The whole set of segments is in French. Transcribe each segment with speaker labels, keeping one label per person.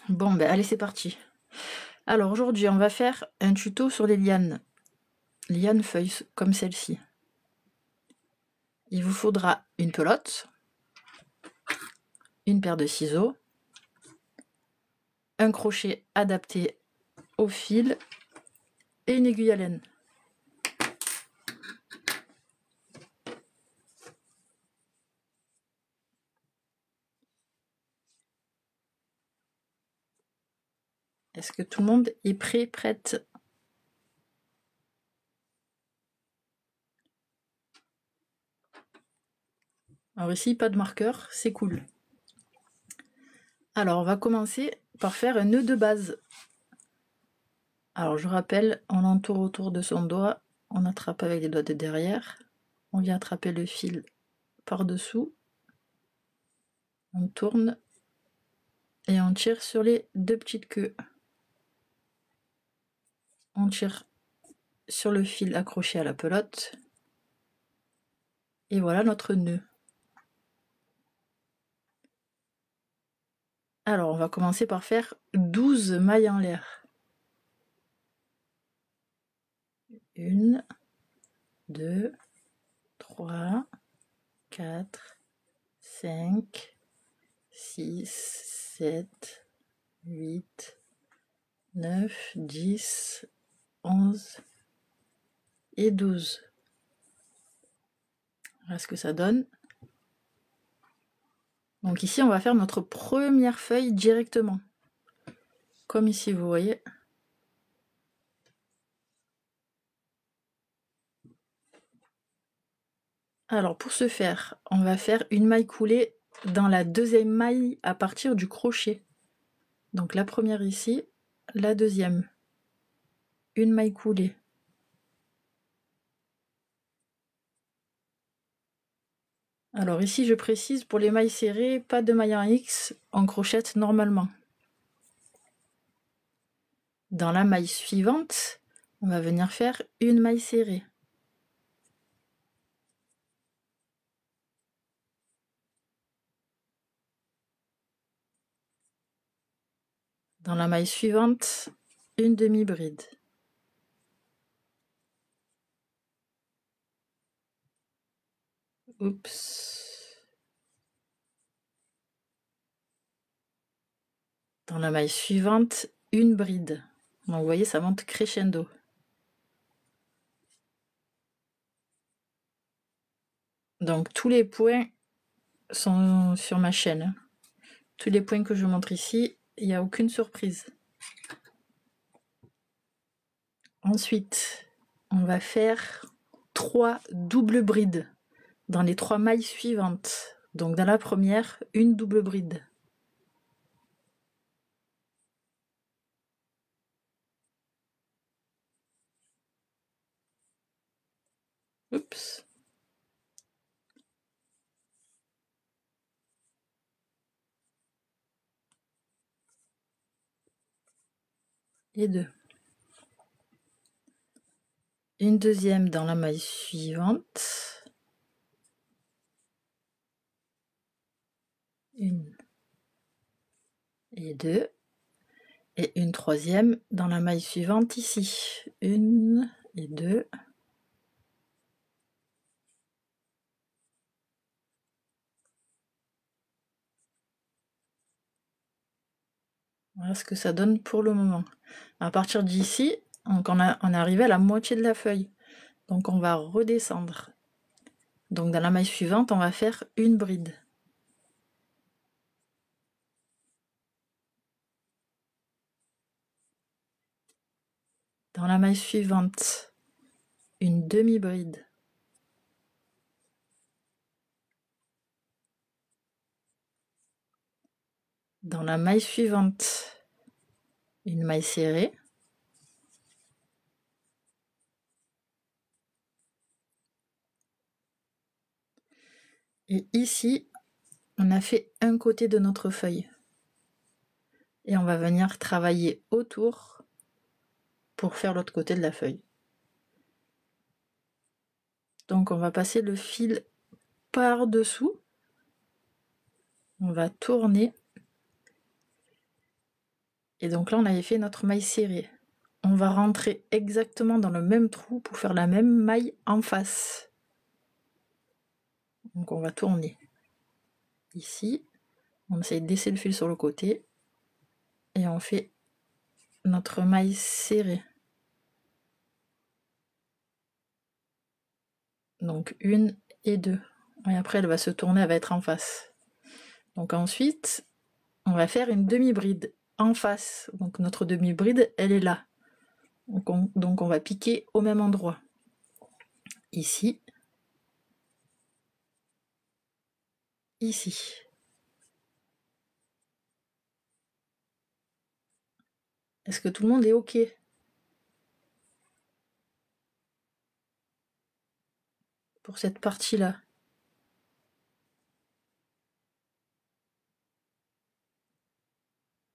Speaker 1: Bon, ben allez, c'est parti. Alors aujourd'hui, on va faire un tuto sur les lianes feuilles comme celle-ci. Il vous faudra une pelote, une paire de ciseaux, un crochet adapté au fil et une aiguille à laine. Est-ce que tout le monde est prêt, prête? Alors ici, pas de marqueur, c'est cool. Alors on va commencer par faire un nœud de base. Alors je rappelle, on l'entoure autour de son doigt, on attrape avec les doigts de derrière, on vient attraper le fil par-dessous, on tourne et on tire sur les deux petites queues. On tire sur le fil accroché à la pelote et voilà notre nœud. Alors on va commencer par faire 12 mailles en l'air. 1, 2, 3, 4, 5, 6, 7, 8, 9, 10, 11 et 12. Voilà ce que ça donne. Donc ici, on va faire notre première feuille directement. Comme ici, vous voyez. Alors pour ce faire, on va faire une maille coulée dans la deuxième maille à partir du crochet. Donc la première ici, la deuxième. Une maille coulée. Alors ici, je précise, pour les mailles serrées, pas de maille en X, on crochette normalement. Dans la maille suivante, on va venir faire une maille serrée. Dans la maille suivante, une demi-bride. Oups. Dans la maille suivante, une bride. Donc vous voyez, ça monte crescendo. Donc tous les points sont sur ma chaîne. Tous les points que je montre ici, il n'y a aucune surprise. Ensuite, on va faire 3 doubles brides dans les 3 mailles suivantes. Donc dans la première, une double bride. Oups. Et 2. Une deuxième dans la maille suivante. Une et 2. Et une troisième dans la maille suivante ici. 1 et 2. Voilà ce que ça donne pour le moment. À partir d'ici, on est arrivé à la moitié de la feuille. Donc on va redescendre. Donc dans la maille suivante, on va faire une bride. Dans la maille suivante, une demi-bride. Dans la maille suivante, une maille serrée. Et ici, on a fait un côté de notre feuille. Et on va venir travailler autour pour faire l'autre côté de la feuille. Donc on va passer le fil par-dessous. On va tourner. Et donc là, on avait fait notre maille serrée. On va rentrer exactement dans le même trou pour faire la même maille en face. Donc on va tourner. Ici, on essaye de laisser le fil sur le côté. Et on fait notre maille serrée. Donc 1 et 2. Et après, elle va se tourner, elle va être en face. Donc ensuite, on va faire une demi-bride en face. Donc notre demi-bride, elle est là. Donc on va piquer au même endroit. Ici. Ici. Est-ce que tout le monde est OK? Pour cette partie-là.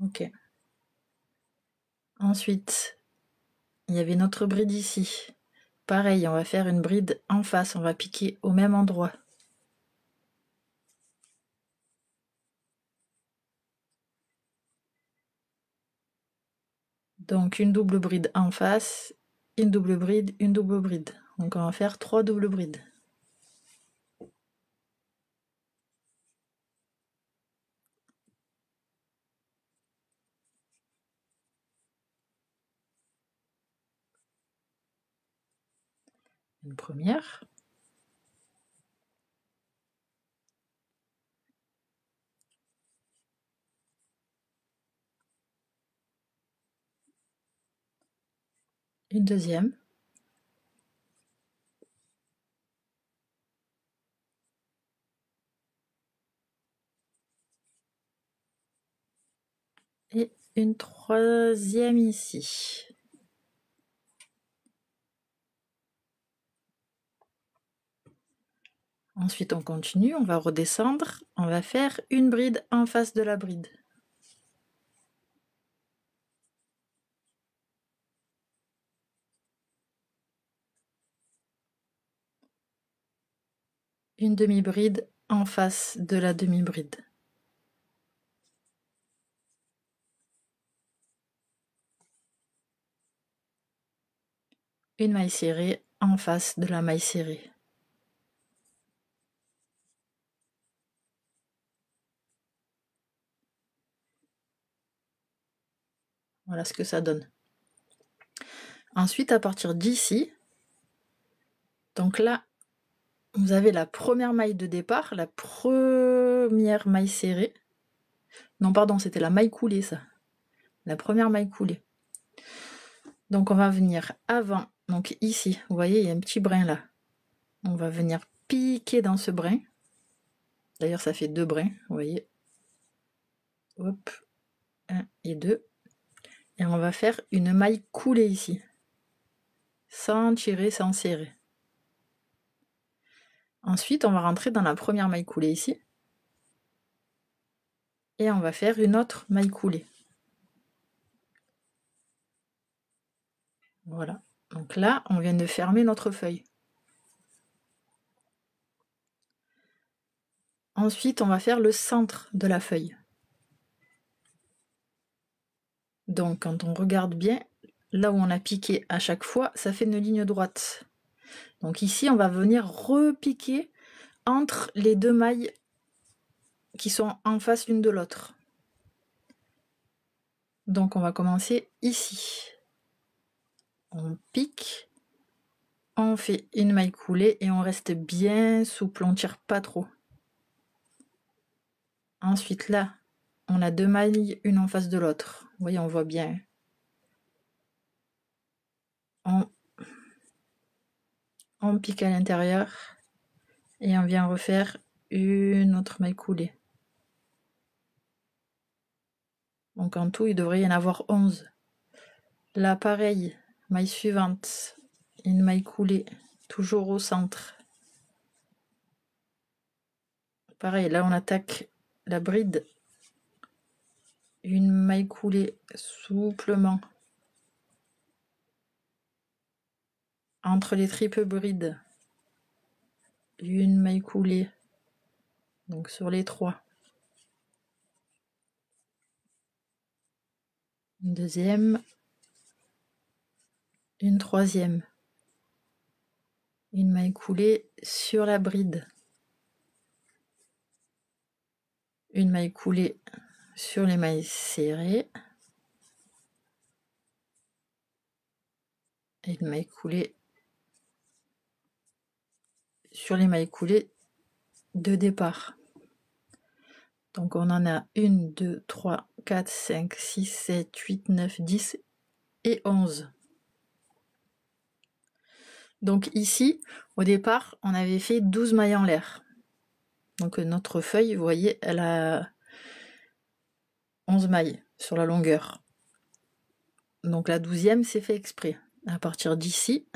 Speaker 1: OK. Ensuite, il y avait notre bride ici. Pareil, on va faire une bride en face. On va piquer au même endroit. Donc une double bride en face, une double bride, une double bride. Donc on va faire 3 doubles brides. Une première. Une deuxième. Et une troisième ici. Ensuite, on continue, on va redescendre, on va faire une bride en face de la bride. Une demi-bride en face de la demi-bride. Une maille serrée en face de la maille serrée. Voilà ce que ça donne. Ensuite, à partir d'ici, donc là, vous avez la première maille de départ, la première maille serrée. Non, pardon, c'était la maille coulée, ça. La première maille coulée. Donc, on va venir avant, donc ici, vous voyez, il y a un petit brin là. On va venir piquer dans ce brin. D'ailleurs, ça fait 2 brins, vous voyez. Hop, 1 et 2. Et on va faire une maille coulée ici. Sans tirer, sans serrer. Ensuite, on va rentrer dans la première maille coulée ici. Et on va faire une autre maille coulée. Voilà. Donc là, on vient de fermer notre feuille. Ensuite, on va faire le centre de la feuille. Donc, quand on regarde bien, là où on a piqué à chaque fois, ça fait une ligne droite. Donc ici, on va venir repiquer entre les 2 mailles qui sont en face l'une de l'autre. Donc on va commencer ici. On pique, on fait une maille coulée et on reste bien souple, on ne tire pas trop. Ensuite là, on a 2 mailles, une en face de l'autre. Vous voyez, on voit bien. On pique à l'intérieur et on vient refaire une autre maille coulée. Donc en tout, il devrait y en avoir 11. Là, pareil, maille suivante, une maille coulée, toujours au centre. Pareil, là on attaque la bride, une maille coulée souplement entre les triples brides, une maille coulée, donc sur les 3. une deuxième, une troisième, une maille coulée sur la bride, une maille coulée sur les mailles serrées et une maille coulée sur les mailles coulées de départ. Donc on en a 1, 2, 3, 4, 5, 6, 7, 8, 9, 10 et 11. Donc ici, au départ, on avait fait 12 mailles en l'air. Donc notre feuille, vous voyez, elle a 11 mailles sur la longueur. Donc la 12e, c'est fait exprès. À partir d'ici,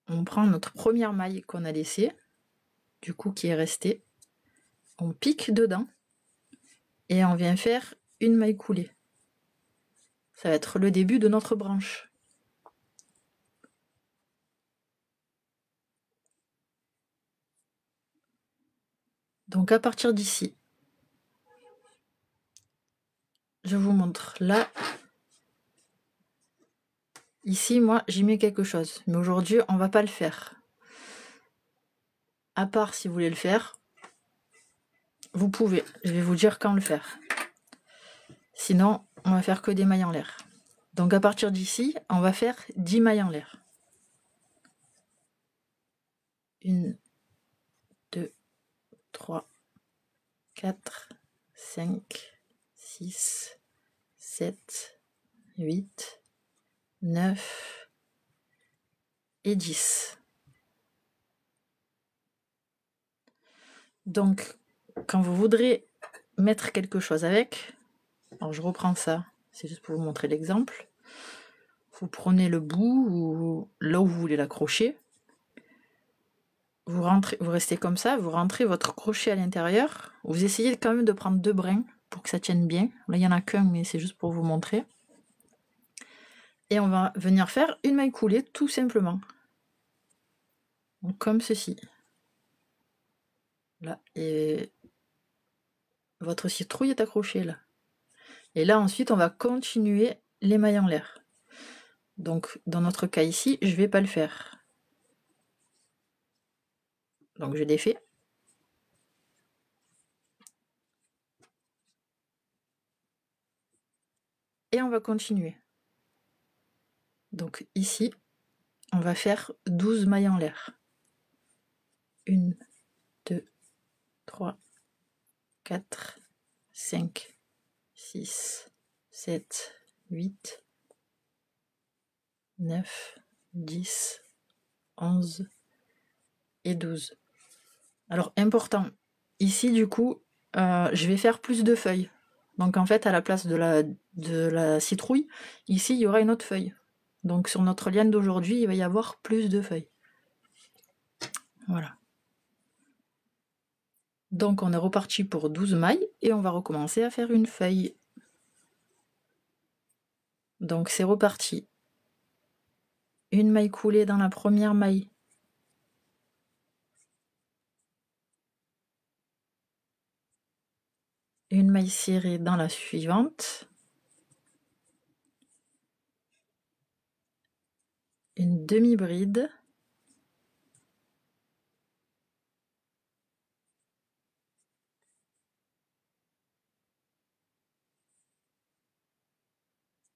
Speaker 1: on prend notre première maille qu'on a laissée, du coup qui est restée, on pique dedans et on vient faire une maille coulée. Ça va être le début de notre branche. Donc à partir d'ici, je vous montre là. Ici, moi, j'y mets quelque chose, mais aujourd'hui, on va pas le faire. À part si vous voulez le faire, vous pouvez. Je vais vous dire quand le faire. Sinon, on va faire que des mailles en l'air. Donc à partir d'ici, on va faire 10 mailles en l'air. 1, 2, 3, 4, 5, 6, 7, 8, 9 et 10. Donc, quand vous voudrez mettre quelque chose avec, alors je reprends ça, c'est juste pour vous montrer l'exemple. Vous prenez le bout ou là où vous voulez l'accrocher. Vous restez comme ça, vous rentrez votre crochet à l'intérieur. Vous essayez quand même de prendre 2 brins pour que ça tienne bien. Là, il n'y en a qu'un, mais c'est juste pour vous montrer. Et on va venir faire une maille coulée tout simplement. Donc, comme ceci. Là, et votre citrouille est accrochée là. Et là, ensuite, on va continuer les mailles en l'air. Donc, dans notre cas ici, je ne vais pas le faire. Donc, je défais. Et on va continuer. Donc, ici, on va faire 12 mailles en l'air. 1, 2, 3, 4, 5, 6, 7, 8, 9, 10, 11 et 12. Alors, important, ici, du coup, je vais faire plus de feuilles. Donc, en fait, à la place de la citrouille, ici, il y aura une autre feuille. Donc, sur notre liane d'aujourd'hui, il va y avoir plus de feuilles. Voilà. Donc, on est reparti pour 12 mailles et on va recommencer à faire une feuille. Donc, c'est reparti. Une maille coulée dans la première maille. Une maille serrée dans la suivante. Une demi-bride.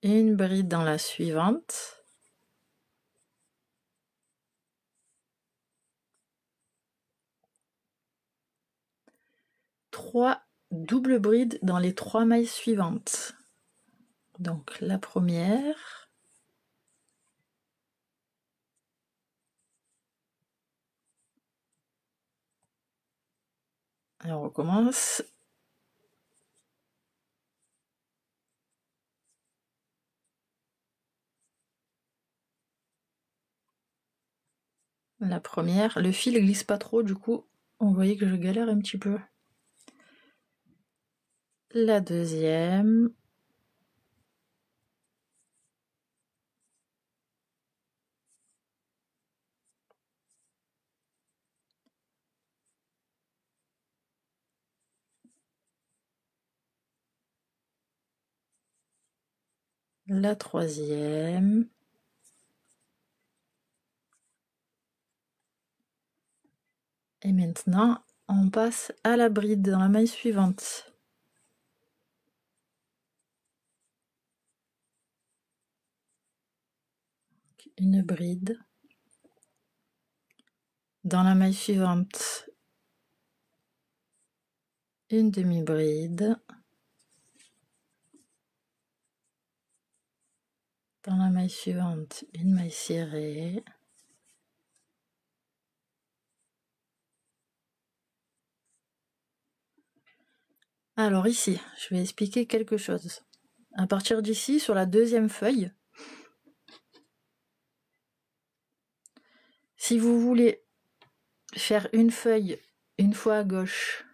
Speaker 1: Et une bride dans la suivante. Trois doubles brides dans les 3 mailles suivantes. Donc la première. Et on recommence. La première, le fil glisse pas trop, du coup, vous voyez que je galère un petit peu. La deuxième. la troisième. Et maintenant, on passe à la bride dans la maille suivante. Une bride. Dans la maille suivante, une demi-bride. Dans la maille suivante, une maille serrée. Alors ici, je vais expliquer quelque chose. À partir d'ici, sur la deuxième feuille, si vous voulez faire une feuille une fois à gauche,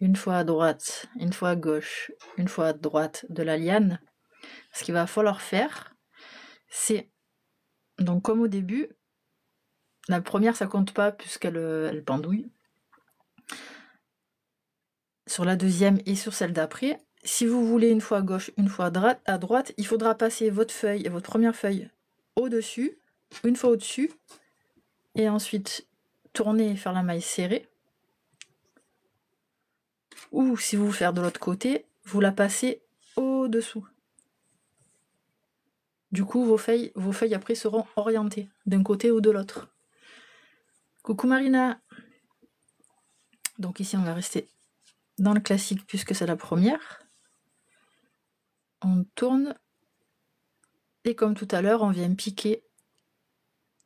Speaker 1: une fois à droite, une fois à gauche, une fois à droite de la liane, ce qu'il va falloir faire, c'est, donc comme au début, la première ça compte pas puisqu'elle elle pendouille. Sur la deuxième et sur celle d'après, si vous voulez une fois à gauche, une fois à droite, il faudra passer votre feuille, votre première feuille au-dessus, une fois au-dessus, et ensuite tourner et faire la maille serrée. Ou si vous voulez faire de l'autre côté, vous la passez au-dessous. Du coup, vos feuilles après seront orientées d'un côté ou de l'autre. Coucou Marina. Donc ici, on va rester dans le classique puisque c'est la première. On tourne et comme tout à l'heure, on vient piquer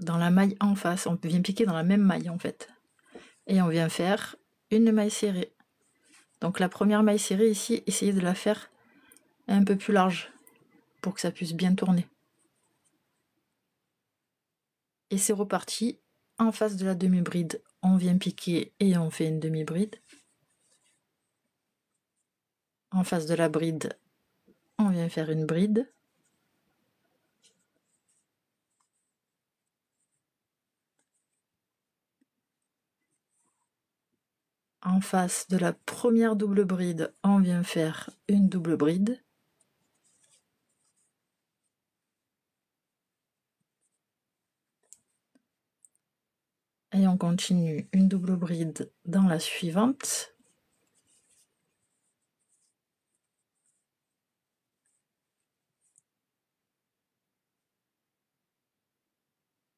Speaker 1: dans la maille en face. On vient piquer dans la même maille en fait. Et on vient faire une maille serrée. Donc la première maille serrée ici, essayez de la faire un peu plus large pour que ça puisse bien tourner. Et c'est reparti. En face de la demi-bride, on vient piquer et on fait une demi-bride. En face de la bride, on vient faire une bride. En face de la première double bride, on vient faire une double bride. Et on continue une double bride dans la suivante.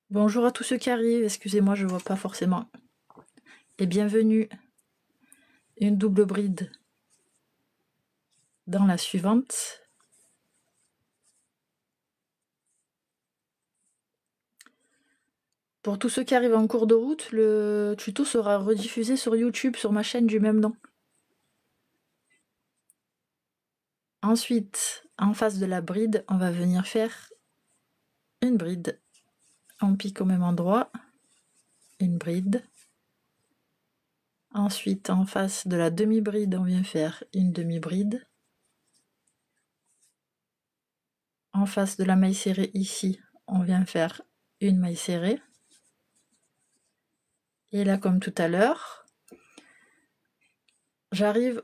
Speaker 1: Bonjour à tous ceux qui arrivent, excusez-moi, je ne vois pas forcément. Et bienvenue. Une double bride dans la suivante. Pour tous ceux qui arrivent en cours de route, le tuto sera rediffusé sur YouTube, sur ma chaîne du même nom. Ensuite, en face de la bride, on va venir faire une bride. On pique au même endroit, une bride. Ensuite, en face de la demi-bride, on vient faire une demi-bride. En face de la maille serrée ici, on vient faire une maille serrée. Et là, comme tout à l'heure, j'arrive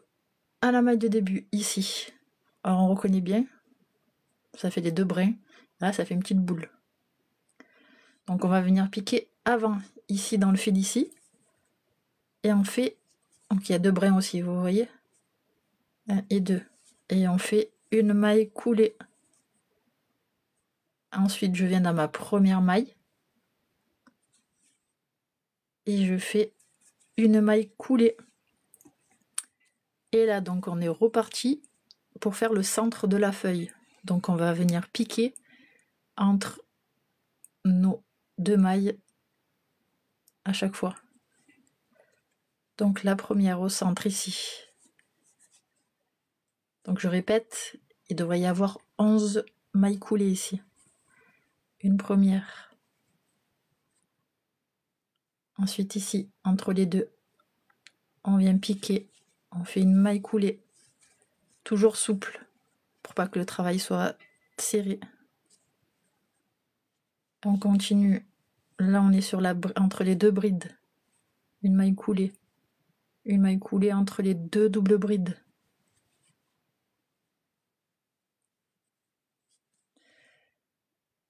Speaker 1: à la maille de début, ici. Alors on reconnaît bien, ça fait les deux brins. Là, ça fait une petite boule. Donc on va venir piquer avant, ici dans le fil ici. Et on fait, donc il y a deux brins aussi, vous voyez. 1 et 2. Et on fait une maille coulée. Ensuite, je viens dans ma première maille. Et je fais une maille coulée. Et là, donc, on est reparti pour faire le centre de la feuille. Donc, on va venir piquer entre nos deux mailles à chaque fois. Donc, la première au centre ici. Donc, je répète, il devrait y avoir 11 mailles coulées ici. Une première. Ensuite, ici, entre les deux, on vient piquer. On fait une maille coulée. Toujours souple, pour pas que le travail soit serré. On continue. Là, on est sur entre les deux brides. Une maille coulée. Une maille coulée entre les deux doubles brides.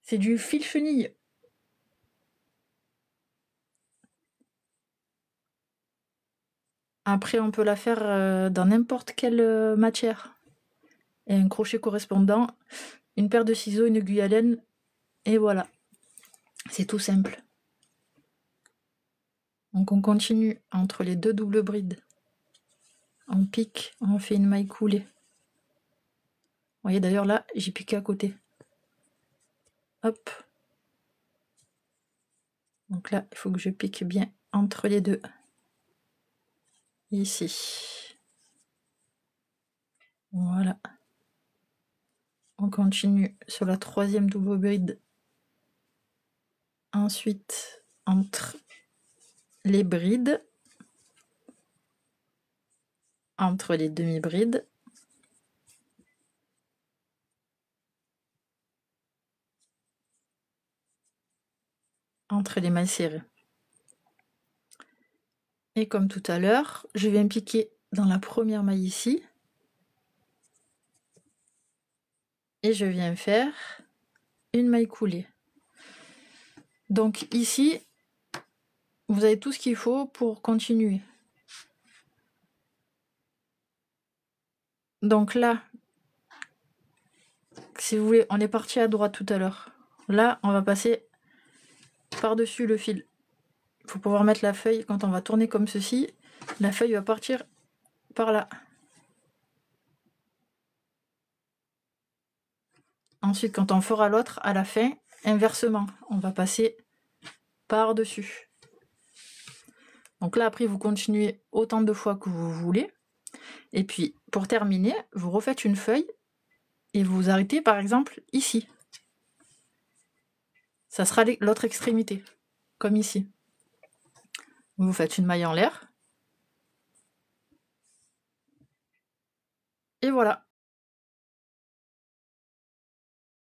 Speaker 1: C'est du fil chenille. Après, on peut la faire dans n'importe quelle matière. Et un crochet correspondant, une paire de ciseaux, une aiguille à laine, et voilà. C'est tout simple. Donc on continue entre les deux doubles brides. On pique, on fait une maille coulée. Vous voyez d'ailleurs là, j'ai piqué à côté. Hop. Donc là, il faut que je pique bien entre les deux. Ici. Voilà. On continue sur la troisième double bride. Ensuite, entre les brides, entre les demi-brides, entre les mailles serrées. Et comme tout à l'heure, je viens piquer dans la première maille ici. Et je viens faire une maille coulée. Donc ici, vous avez tout ce qu'il faut pour continuer. Donc là, si vous voulez, on est parti à droite tout à l'heure. Là, on va passer par-dessus le fil. Il faut pouvoir mettre la feuille, quand on va tourner comme ceci, la feuille va partir par là. Ensuite, quand on fera l'autre, à la fin, inversement, on va passer par-dessus. Donc là, après, vous continuez autant de fois que vous voulez. Et puis, pour terminer, vous refaites une feuille et vous arrêtez, par exemple, ici. Ça sera l'autre extrémité, comme ici. Vous faites une maille en l'air. Et voilà.